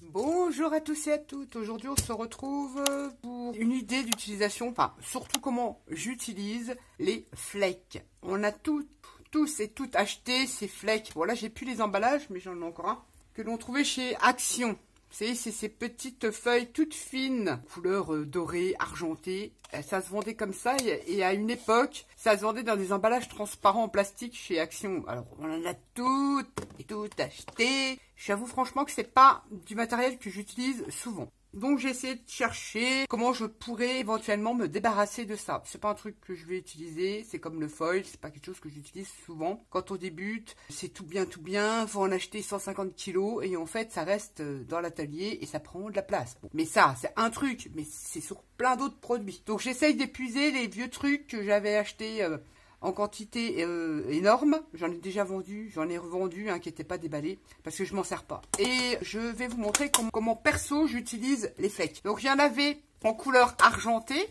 Bonjour à tous et à toutes, aujourd'hui on se retrouve pour une idée d'utilisation, enfin surtout comment j'utilise les flakes. On a tous et toutes acheté ces flakes. Bon là j'ai plus les emballages mais j'en ai encore un que l'on trouvait chez Action. Vous savez, c'est ces petites feuilles toutes fines, couleur dorée, argentée. Ça se vendait comme ça et à une époque, ça se vendait dans des emballages transparents en plastique chez Action. Alors, on en a toutes achetées. J'avoue franchement que c'est pas du matériel que j'utilise souvent. Donc, j'ai essayé de chercher comment je pourrais éventuellement me débarrasser de ça. C'est pas un truc que je vais utiliser. C'est comme le foil, c'est pas quelque chose que j'utilise souvent. Quand on débute, c'est tout bien. Faut en acheter 150 kilos et en fait, ça reste dans l'atelier et ça prend de la place. Bon. Mais ça, c'est un truc, mais c'est sur plein d'autres produits. Donc, j'essaye d'épuiser les vieux trucs que j'avais achetés en quantité énorme. J'en ai déjà vendu, j'en ai revendu un qui n'était pas déballé parce que je m'en sers pas. Et je vais vous montrer comment perso j'utilise les flakes. Donc il y en avait en couleur argentée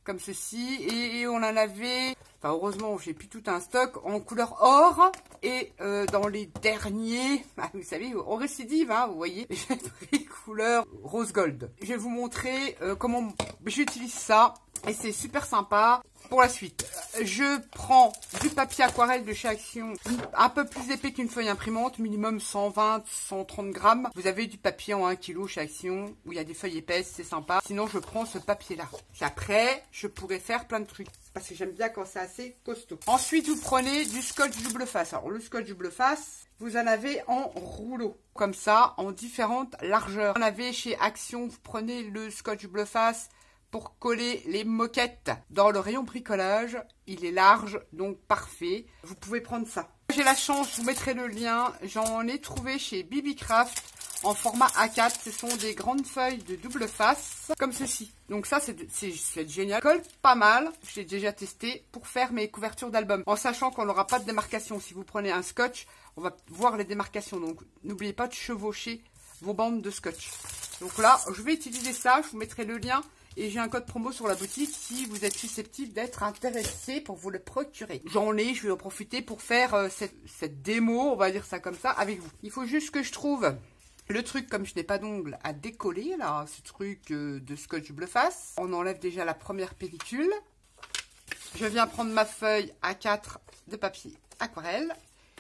comme ceci et on en avait, enfin heureusement j'ai plus tout un stock en couleur or et dans les derniers, vous savez, on récidive, hein, vous voyez, j'ai pris couleur rose gold. Je vais vous montrer comment j'utilise ça et c'est super sympa. Pour la suite, je prends du papier aquarelle de chez Action, un peu plus épais qu'une feuille imprimante, minimum 120-130 grammes. Vous avez du papier en 1 kg chez Action, où il y a des feuilles épaisses, c'est sympa. Sinon, je prends ce papier-là. Puis après, je pourrais faire plein de trucs, parce que j'aime bien quand c'est assez costaud. Ensuite, vous prenez du scotch double face. Alors, le scotch double face, vous en avez en rouleau, comme ça, en différentes largeurs. Vous en avez chez Action, vous prenez le scotch double face pour coller les moquettes dans le rayon bricolage. Il est large, donc parfait. Vous pouvez prendre ça. J'ai la chance, je vous mettrai le lien. J'en ai trouvé chez BB Craft en format A4. Ce sont des grandes feuilles de double face, comme ceci. Donc ça, c'est génial. Ça colle pas mal. Je l'ai déjà testé pour faire mes couvertures d'album. En sachant qu'on n'aura pas de démarcation. Si vous prenez un scotch, on va voir les démarcations. Donc n'oubliez pas de chevaucher vos bandes de scotch. Donc là, je vais utiliser ça. Je vous mettrai le lien. Et j'ai un code promo sur la boutique si vous êtes susceptible d'être intéressé pour vous le procurer. J'en ai, je vais en profiter pour faire cette démo, on va dire ça comme ça, avec vous. Il faut juste que je trouve le truc, comme je n'ai pas d'ongles, à décoller, là, ce truc de scotch double face. On enlève déjà la première pellicule. Je viens prendre ma feuille A4 de papier aquarelle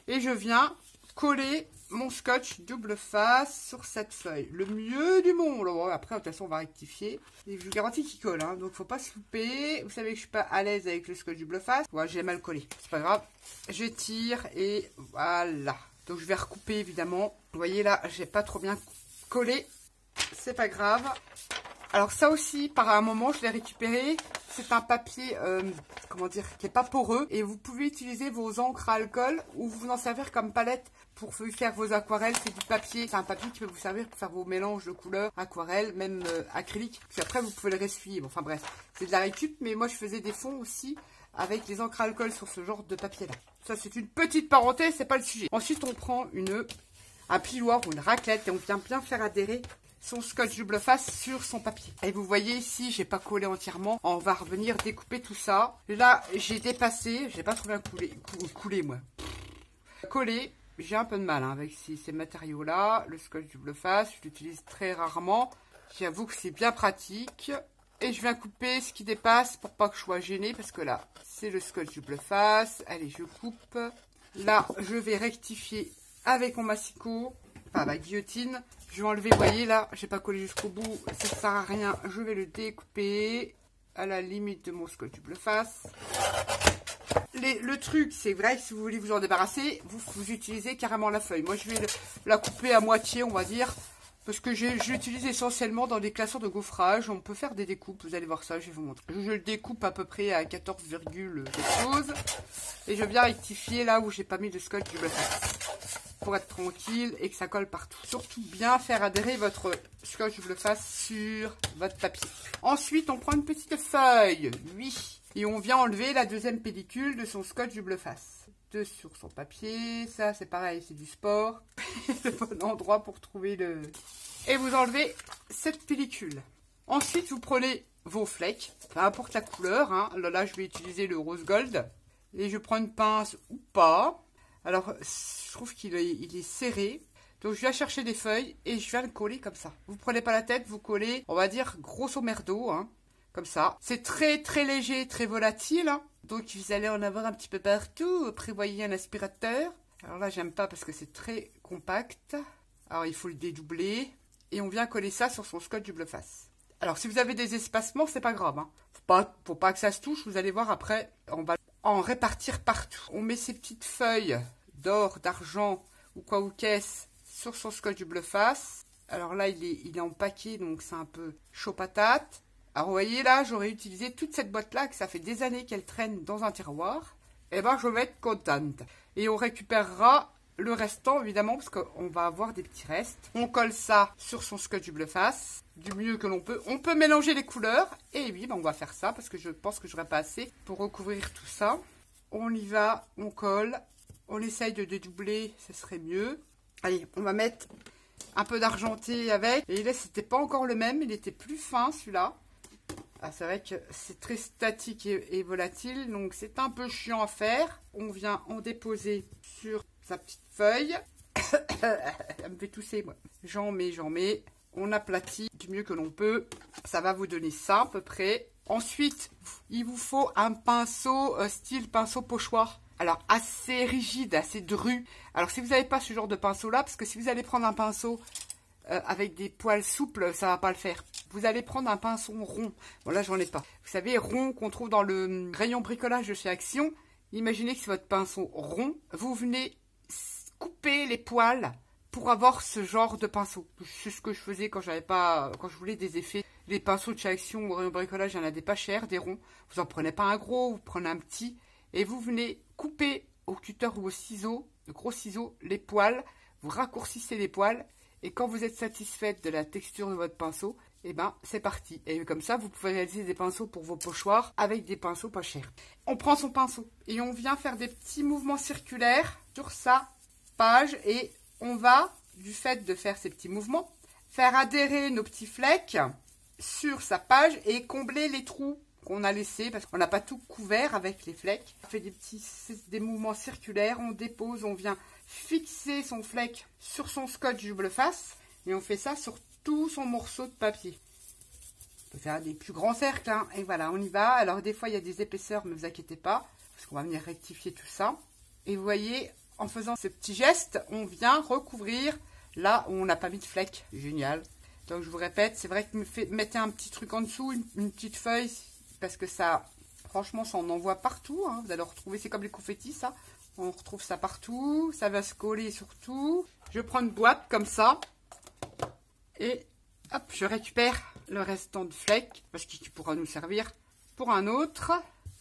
et je viens coller mon scotch double face sur cette feuille. Le mieux du monde. Bon, après, de toute façon, on va rectifier. Et je vous garantis qu'il colle, hein, donc faut pas se louper. Vous savez que je suis pas à l'aise avec le scotch double face. Ouais, j'ai mal collé. C'est pas grave. Je tire et voilà. Donc, je vais recouper, évidemment. Vous voyez, là, j'ai pas trop bien collé. C'est pas grave. Alors, ça aussi, par un moment, je l'ai récupéré. C'est un papier, comment dire, qui n'est pas poreux. Et vous pouvez utiliser vos encres à alcool ou vous en servir comme palette pour faire vos aquarelles. C'est du papier. C'est un papier qui peut vous servir pour faire vos mélanges de couleurs, aquarelles, même acrylique. Puis après, vous pouvez le ressuyer. Bon, enfin bref, c'est de la récup. Mais moi, je faisais des fonds aussi avec les encres à alcool sur ce genre de papier-là. Ça, c'est une petite parenthèse, c'est pas le sujet. Ensuite, on prend un piloir ou une raclette et on vient bien faire adhérer son scotch double face sur son papier. Et vous voyez ici, j'ai pas collé entièrement. On va revenir découper tout ça. Là, j'ai dépassé. J'ai pas trop bien coulé moi. Coller, j'ai un peu de mal hein, avec ces matériaux-là. Le scotch double face, je l'utilise très rarement. J'avoue que c'est bien pratique. Et je viens couper ce qui dépasse pour pas que je sois gênée. Parce que là, c'est le scotch double face. Allez, je coupe. Là, je vais rectifier avec mon massicot. Enfin, ma guillotine. Je vais enlever, vous voyez là, j'ai pas collé jusqu'au bout, ça sert à rien. Je vais le découper à la limite de mon scotch double face. Le truc, c'est vrai que si vous voulez vous en débarrasser, vous utilisez carrément la feuille. Moi, je vais la couper à moitié, on va dire, parce que j'utilise essentiellement dans des classeurs de gaufrage. On peut faire des découpes, vous allez voir ça, je vais vous montrer. Je le découpe à peu près à 14, quelque chose. Et je viens rectifier là où j'ai pas mis de scotch double face. Pour être tranquille et que ça colle partout. Surtout bien faire adhérer votre scotch double face sur votre papier. Ensuite, on prend une petite feuille, oui, et on vient enlever la deuxième pellicule de son scotch double face. Sur son papier, ça c'est pareil, c'est du sport. Le bon endroit pour trouver le... Et vous enlevez cette pellicule. Ensuite, vous prenez vos flakes, peu importe la couleur, hein. Là, je vais utiliser le rose gold. Et je prends une pince ou pas. Alors, je trouve qu'il est serré. Donc, je viens chercher des feuilles et je viens le coller comme ça. Vous prenez pas la tête, vous collez, on va dire, grosso merdo, hein, comme ça. C'est très, très léger, très volatile. Hein. Donc, vous allez en avoir un petit peu partout. Prévoyez un aspirateur. Alors là, j'aime pas parce que c'est très compact. Alors, il faut le dédoubler. Et on vient coller ça sur son scotch double face. Alors, si vous avez des espacements, c'est pas grave. Hein. Faut pas que ça se touche. Vous allez voir après, on va en répartir partout. On met ces petites feuilles d'or, d'argent ou quoi ou qu'est-ce sur son scotch double face. Alors là, il est en paquet, donc c'est un peu chaud patate. Alors vous voyez là, j'aurais utilisé toute cette boîte-là, que ça fait des années qu'elle traîne dans un tiroir. Et ben, je vais être contente. Et on récupérera le restant, évidemment, parce qu'on va avoir des petits restes. On colle ça sur son scotch double face, du mieux que l'on peut. On peut mélanger les couleurs. Et oui, ben on va faire ça, parce que je pense que j'aurai pas assez pour recouvrir tout ça. On y va, on colle. On essaye de dédoubler, ce serait mieux. Allez, on va mettre un peu d'argenté avec. Et là, c'était pas encore le même, il était plus fin celui-là. Ah, c'est vrai que c'est très statique et volatile, donc c'est un peu chiant à faire. On vient en déposer sur sa petite feuille. Elle me fait tousser, moi. J'en mets. On aplatit du mieux que l'on peut. Ça va vous donner ça à peu près. Ensuite, il vous faut un pinceau style pinceau pochoir. Alors, assez rigide, assez dru. Alors, si vous n'avez pas ce genre de pinceau-là, parce que si vous allez prendre un pinceau avec des poils souples, ça ne va pas le faire. Vous allez prendre un pinceau rond. Bon, là, j'en ai pas. Vous savez, rond qu'on trouve dans le rayon bricolage de chez Action. Imaginez que c'est votre pinceau rond. Vous venez couper les poils pour avoir ce genre de pinceau. C'est ce que je faisais quand je voulais des effets. Les pinceaux de chez Action au rayon bricolage, il y en a des pas chers, des ronds. Vous en prenez pas un gros, vous prenez un petit. Et vous venez couper au cutter ou au ciseau, le gros ciseau, les poils. Vous raccourcissez les poils. Et quand vous êtes satisfaite de la texture de votre pinceau, et ben c'est parti. Et comme ça, vous pouvez réaliser des pinceaux pour vos pochoirs avec des pinceaux pas chers. On prend son pinceau et on vient faire des petits mouvements circulaires sur sa page. Et on va, du fait de faire ces petits mouvements, faire adhérer nos petits flecks sur sa page et combler les trous qu'on a laissés parce qu'on n'a pas tout couvert avec les flecks. On fait des mouvements circulaires, on dépose, on vient fixer son fleck sur son scotch double face et on fait ça sur tout son morceau de papier. On peut faire des plus grands cercles, hein, et voilà, on y va. Alors des fois il y a des épaisseurs, mais ne vous inquiétez pas, parce qu'on va venir rectifier tout ça. Et vous voyez, en faisant ce petit geste, on vient recouvrir là où on n'a pas mis de fleck. Génial. Donc je vous répète, c'est vrai que mettez un petit truc en dessous, une petite feuille, parce que ça, franchement, ça on en voit partout. Hein. Vous allez retrouver, c'est comme les confettis, ça. On retrouve ça partout, ça va se coller sur tout. Je prends une boîte comme ça. Et hop, je récupère le restant de fleck, parce qu'il pourra nous servir pour un autre.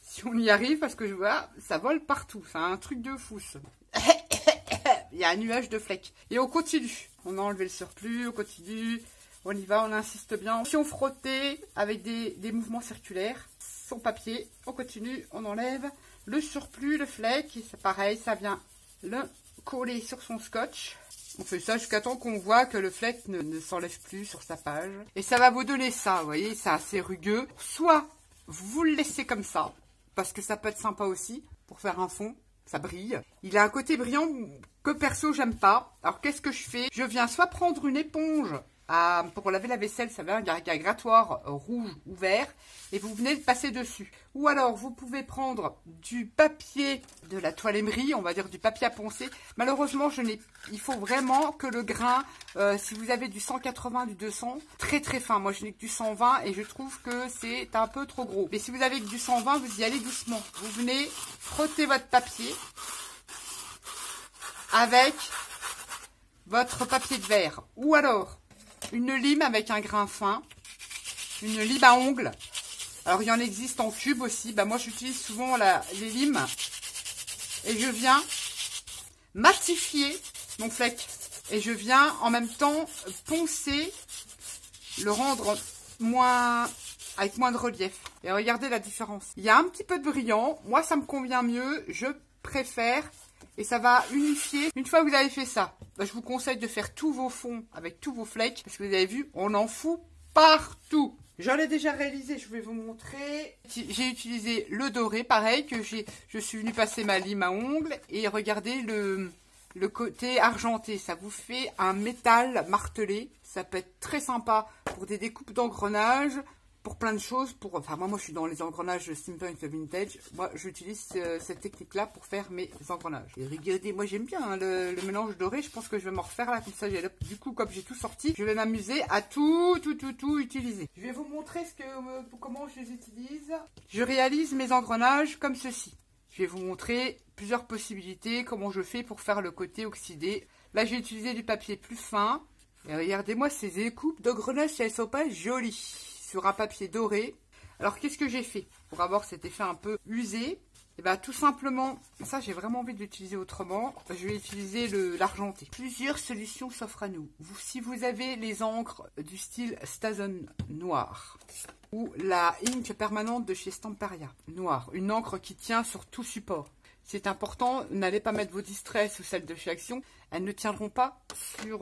Si on y arrive, parce que je vois, ça vole partout. C'est un truc de fou, ça. Il y a un nuage de fleck. Et on continue. On a enlevé le surplus, on continue. On y va, on insiste bien. Si on frottait avec des mouvements circulaires, son papier, on continue, on enlève le surplus, le fleck. Et c'est pareil, ça vient le coller sur son scotch. On fait ça jusqu'à temps qu'on voit que le fleck ne s'enlève plus sur sa page. Et ça va vous donner ça, vous voyez, c'est assez rugueux. Soit vous le laissez comme ça, parce que ça peut être sympa aussi, pour faire un fond, ça brille. Il a un côté brillant que perso j'aime pas. Alors qu'est-ce que je fais? Je viens soit prendre une éponge pour laver la vaisselle, ça va un grattoir rouge ou vert, et vous venez le passer dessus. Ou alors, vous pouvez prendre du papier de la toile émerie, on va dire du papier à poncer. Malheureusement, il faut vraiment que le grain, si vous avez du 180, du 200, très très fin. Moi, je n'ai que du 120 et je trouve que c'est un peu trop gros. Mais si vous avez que du 120, vous y allez doucement. Vous venez frotter votre papier avec votre papier de verre. Ou alors, une lime avec un grain fin, une lime à ongles. Alors, il y en existe en cube aussi. Bah, moi, j'utilise souvent les limes. Et je viens matifier mon fleck. Et je viens en même temps poncer, le rendre avec moins de relief. Et regardez la différence. Il y a un petit peu de brillant. Moi, ça me convient mieux. Je préfère. Et ça va unifier. Une fois que vous avez fait ça, bah, je vous conseille de faire tous vos fonds avec tous vos flecks. Parce que vous avez vu, on en fout partout. J'en ai déjà réalisé, je vais vous montrer. J'ai utilisé le doré, pareil, que je suis venue passer ma lime à ongles. Et regardez le côté argenté, ça vous fait un métal martelé. Ça peut être très sympa pour des découpes d'engrenages, pour plein de choses. Enfin, moi, je suis dans les engrenages steampunk vintage. Moi, j'utilise cette technique-là pour faire mes engrenages. Et regardez, moi, j'aime bien hein, le mélange doré. Je pense que je vais m'en refaire là, comme ça. Du coup, comme j'ai tout sorti, je vais m'amuser à tout utiliser. Je vais vous montrer comment je les utilise. Je réalise mes engrenages comme ceci. Je vais vous montrer plusieurs possibilités, comment je fais pour faire le côté oxydé. Là, j'ai utilisé du papier plus fin. Et regardez-moi ces découpes d'engrenages, si elles sont pas jolies. Sur un papier doré. Alors, qu'est-ce que j'ai fait pour avoir cet effet un peu usé? Et bien, tout simplement, ça, j'ai vraiment envie de l'utiliser autrement. Je vais utiliser l'argenté. Plusieurs solutions s'offrent à nous. Si vous avez les encres du style Stason noir ou la ink permanente de chez Stamperia noir, une encre qui tient sur tout support. C'est important, n'allez pas mettre vos distress ou celles de chez Action. Elles ne tiendront pas sur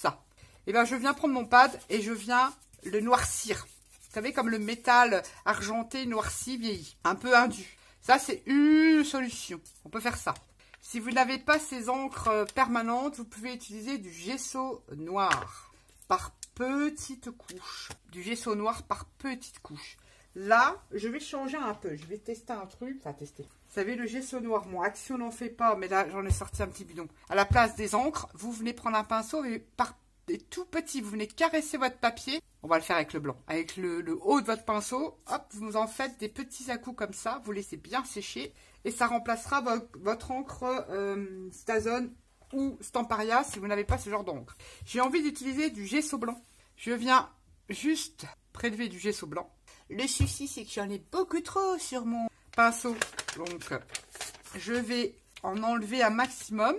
ça. Et bien, je viens prendre mon pad et je viens le noircir. Vous savez, comme le métal argenté noirci vieilli, un peu indu. Ça, c'est une solution. On peut faire ça. Si vous n'avez pas ces encres permanentes, vous pouvez utiliser du gesso noir par petites couches. Du gesso noir par petites couches. Là, je vais changer un peu. Je vais tester un truc. Enfin, tester. Vous savez, le gesso noir, mon Action n'en fait pas, mais là, j'en ai sorti un petit bidon. À la place des encres, vous venez prendre un pinceau et par des tout petits, vous venez caresser votre papier. On va le faire avec le blanc. Avec le haut de votre pinceau, hop, vous en faites des petits à-coups comme ça. Vous laissez bien sécher et ça remplacera votre encre Stason ou Stamperia si vous n'avez pas ce genre d'encre. J'ai envie d'utiliser du gesso blanc. Je viens juste prélever du gesso blanc. Le souci, c'est que j'en ai beaucoup trop sur mon pinceau. Donc, je vais en enlever un maximum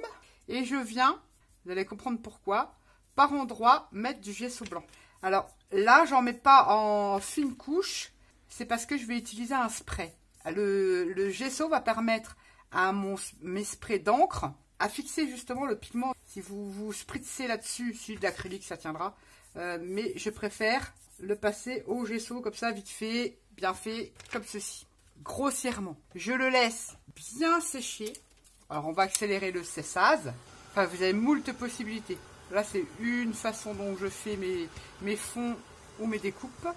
et je viens, vous allez comprendre pourquoi, par endroit, mettre du gesso blanc. Alors là, j'en mets pas en fine couche, c'est parce que je vais utiliser un spray. Le gesso va permettre à mes sprays d'encre à fixer justement le pigment. Si vous spritzez là-dessus, si de l'acrylique, ça tiendra. Mais je préfère le passer au gesso, comme ça, vite fait, bien fait, comme ceci. Grossièrement. Je le laisse bien sécher. Alors, on va accélérer le séchage. Enfin, vous avez moult possibilités. Là, c'est une façon dont je fais mes fonds ou mes découpes.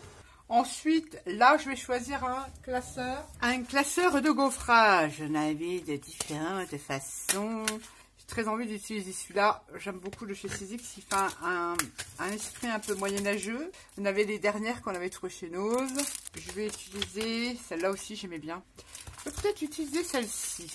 Ensuite, là, je vais choisir un classeur. Un classeur de gaufrage. J'en avais de différentes façons. J'ai très envie d'utiliser celui-là. J'aime beaucoup le chez Sizzix. Il fait un esprit un peu moyenâgeux. On avait les dernières qu'on avait trouvées chez Nose. Je vais utiliser celle-là aussi, j'aimais bien. Je vais peut-être utiliser celle-ci.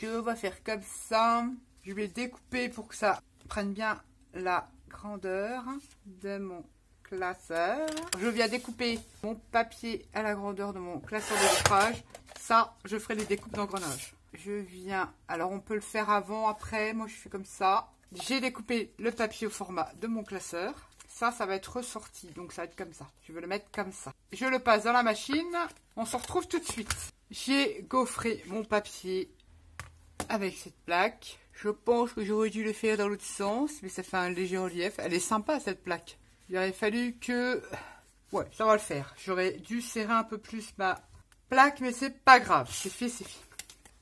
On va faire comme ça. Je vais découper pour que ça prenne bien la grandeur de mon classeur. Je viens découper mon papier à la grandeur de mon classeur de gaufrage. Ça, je ferai les découpes d'engrenage. Je viens, alors on peut le faire avant, après, moi je fais comme ça. J'ai découpé le papier au format de mon classeur. Ça va être ressorti, donc ça va être comme ça. Je vais le mettre comme ça. Je le passe dans la machine. On se retrouve tout de suite. J'ai gaufré mon papier avec cette plaque. Je pense que j'aurais dû le faire dans l'autre sens, mais ça fait un léger relief. Elle est sympa cette plaque. Il aurait fallu que... Ouais, ça va le faire. J'aurais dû serrer un peu plus ma plaque, mais c'est pas grave. C'est fait, c'est fait.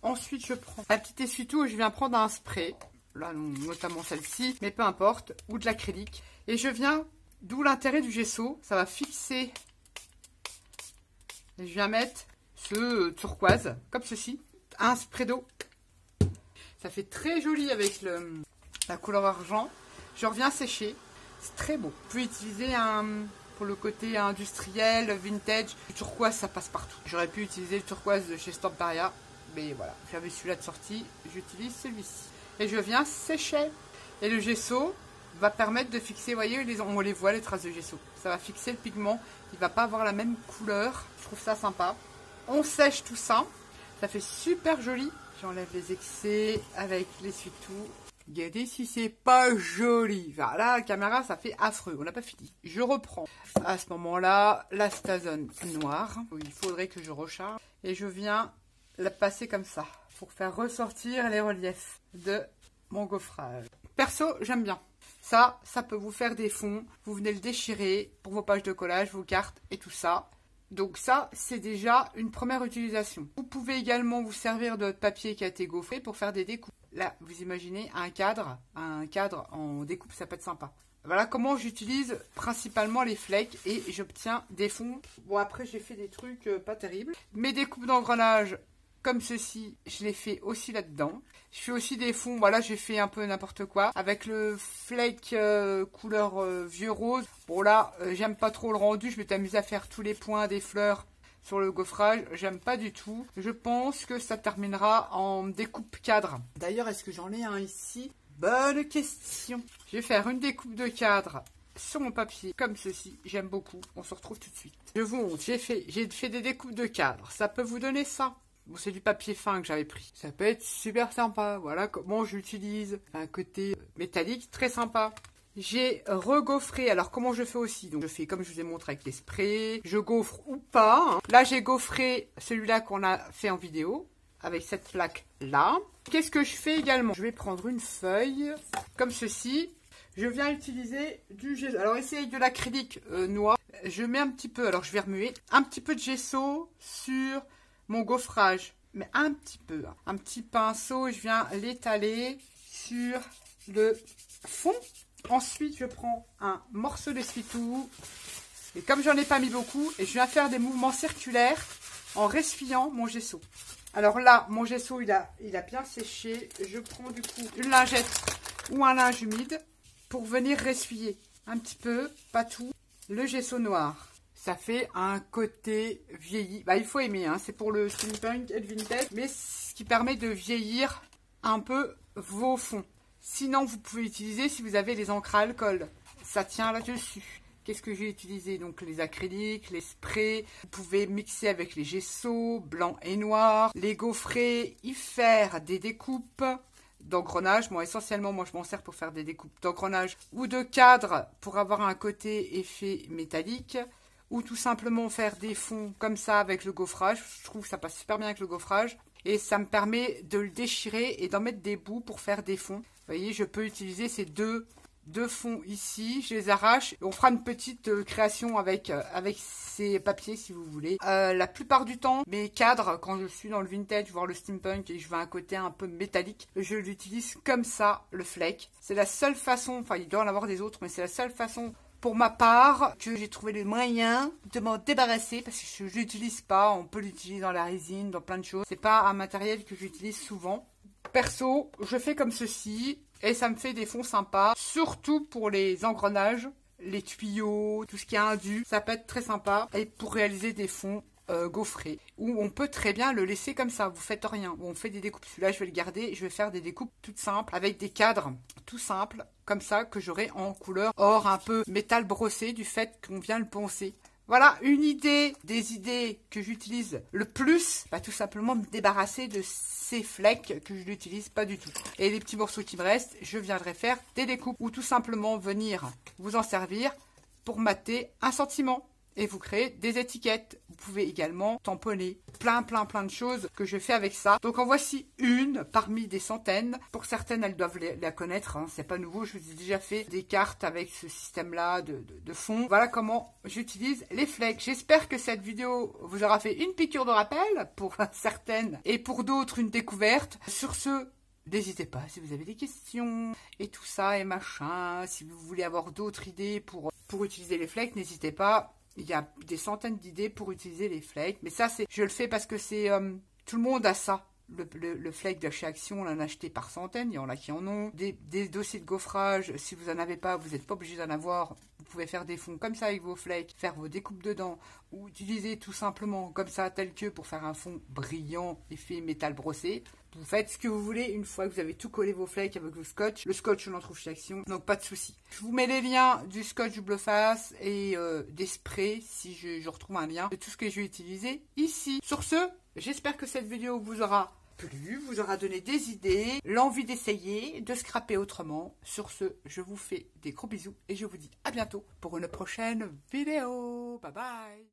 Ensuite, je prends un petit essuie-tout et je viens prendre un spray. Là, notamment celle-ci, mais peu importe. Ou de l'acrylique. Et je viens, d'où l'intérêt du gesso, ça va fixer. Et je viens mettre ce turquoise, comme ceci. Un spray d'eau. Ça fait très joli avec la couleur argent. Je reviens sécher. C'est très beau. Vous pouvez utiliser pour le côté industriel, vintage. Le turquoise, ça passe partout. J'aurais pu utiliser le turquoise de chez Stamperia. Mais voilà, j'avais celui-là de sortie. J'utilise celui-ci. Et je viens sécher. Et le gesso va permettre de fixer, vous voyez, on les voit, les traces de gesso. Ça va fixer le pigment. Il ne va pas avoir la même couleur. Je trouve ça sympa. On sèche tout ça. Ça fait super joli. J'enlève les excès avec l'essuie-tout. Regardez si c'est pas joli. Voilà, la caméra, ça fait affreux. On n'a pas fini. Je reprends à ce moment-là la Stason noire. Il faudrait que je recharge. Et je viens la passer comme ça pour faire ressortir les reliefs de mon gaufrage. Perso, j'aime bien. Ça peut vous faire des fonds. Vous venez le déchirer pour vos pages de collage, vos cartes et tout ça. Donc ça, c'est déjà une première utilisation. Vous pouvez également vous servir de votre papier qui a été gaufré pour faire des découpes. Là, vous imaginez un cadre en découpe, ça peut être sympa. Voilà comment j'utilise principalement les flakes et j'obtiens des fonds. Bon, après, j'ai fait des trucs pas terribles. Mes découpes d'engrenages, comme ceci, je les fais aussi là-dedans. Je fais aussi des fonds, voilà, j'ai fait un peu n'importe quoi. Avec le flake couleur vieux rose. Bon là, j'aime pas trop le rendu, je m'étais amusée à faire tous les points des fleurs sur le gaufrage. J'aime pas du tout. Je pense que ça terminera en découpe cadre. D'ailleurs, est-ce que j'en ai un ici? Bonne question. Je vais faire une découpe de cadre sur mon papier, comme ceci. J'aime beaucoup. On se retrouve tout de suite. Je vous montre, j'ai fait des découpes de cadre. Ça peut vous donner ça. Bon, c'est du papier fin que j'avais pris. Ça peut être super sympa. Voilà comment j'utilise. Un côté métallique, très sympa. J'ai regaufré. Alors, comment je fais aussi? Donc, je fais comme je vous ai montré avec les sprays. Je gaufre ou pas. Hein. Là, j'ai gaufré celui-là qu'on a fait en vidéo. Avec cette plaque-là. Qu'est-ce que je fais également? Je vais prendre une feuille comme ceci. Je viens utiliser du gesso. Alors, essayez avec de l'acrylique noir. Je mets un petit peu, alors je vais remuer, un petit peu de gesso sur mon gaufrage. Mais un petit peu. Hein. Un petit pinceau, je viens l'étaler sur le fond. Ensuite, je prends un morceau d'essuie-tout. Et comme j'en ai pas mis beaucoup, et je viens faire des mouvements circulaires en ressuiant mon gesso. Alors là, mon gesso, il a bien séché. Je prends du coup une lingette ou un linge humide pour venir ressuyer un petit peu, pas tout, le gesso noir. Ça fait un côté vieilli. Bah, il faut aimer, hein. C'est pour le steampunk et le vintage, mais ce qui permet de vieillir un peu vos fonds. Sinon, vous pouvez utiliser si vous avez les encres à alcool. Ça tient là-dessus. Qu'est-ce que j'ai utilisé? Donc les acryliques, les sprays. Vous pouvez mixer avec les gessos, blanc et noir. Les gaufrer, y faire des découpes d'engrenage. Bon, essentiellement, moi, je m'en sers pour faire des découpes d'engrenage ou de cadre pour avoir un côté effet métallique. Ou tout simplement faire des fonds comme ça avec le gaufrage. Je trouve que ça passe super bien avec le gaufrage. Et ça me permet de le déchirer et d'en mettre des bouts pour faire des fonds. Vous voyez, je peux utiliser ces deux fonds ici, je les arrache et on fera une petite création avec ces papiers si vous voulez. La plupart du temps, mes cadres, quand je suis dans le vintage, voire le steampunk et je veux un côté un peu métallique, je l'utilise comme ça, le flake. C'est la seule façon, enfin il doit en avoir des autres, mais c'est la seule façon pour ma part que j'ai trouvé les moyens de m'en débarrasser parce que je ne l'utilise pas. On peut l'utiliser dans la résine, dans plein de choses. C'est pas un matériel que j'utilise souvent. Perso, je fais comme ceci. Et ça me fait des fonds sympas, surtout pour les engrenages, les tuyaux, tout ce qui est indu. Ça peut être très sympa. Et pour réaliser des fonds gaufrés, où on peut très bien le laisser comme ça, vous faites rien. Où on fait des découpes. Celui-là, je vais le garder. Je vais faire des découpes toutes simples, avec des cadres tout simples, comme ça, que j'aurai en couleur or, un peu métal brossé, du fait qu'on vient le poncer. Voilà une idée, des idées que j'utilise le plus, tout simplement me débarrasser de ces flakes que je n'utilise pas du tout. Et les petits morceaux qui me restent, je viendrai faire des découpes ou tout simplement venir vous en servir pour mater un sentiment et vous créer des étiquettes. Vous pouvez également tamponner plein de choses que je fais avec ça. Donc en voici une parmi des centaines. Pour certaines, elles doivent la connaître, hein. C'est pas nouveau, je vous ai déjà fait des cartes avec ce système-là de fond. Voilà comment j'utilise les flakes. J'espère que cette vidéo vous aura fait une piqûre de rappel pour certaines et pour d'autres une découverte. Sur ce, n'hésitez pas si vous avez des questions et tout ça et machin. Si vous voulez avoir d'autres idées pour utiliser les flakes, n'hésitez pas. Il y a des centaines d'idées pour utiliser les flakes. Mais ça, je le fais parce que c'est... tout le monde a ça. Le flake de chez Action, on en a acheté par centaines. Il y en a qui en ont. Des dossiers de gaufrage, si vous n'en avez pas, vous n'êtes pas obligé d'en avoir. Vous pouvez faire des fonds comme ça avec vos flakes, faire vos découpes dedans. Ou utiliser tout simplement comme ça, tel que pour faire un fond brillant, effet métal brossé. Vous faites ce que vous voulez une fois que vous avez tout collé vos flakes avec vos scotch. Le scotch, on en trouve chez Action, donc pas de souci. Je vous mets les liens du scotch du Bleu-Face et des sprays, si je retrouve un lien de tout ce que je vais utiliser ici. Sur ce, j'espère que cette vidéo vous aura plu, vous aura donné des idées, l'envie d'essayer, de scraper autrement. Sur ce, je vous fais des gros bisous et je vous dis à bientôt pour une prochaine vidéo. Bye bye!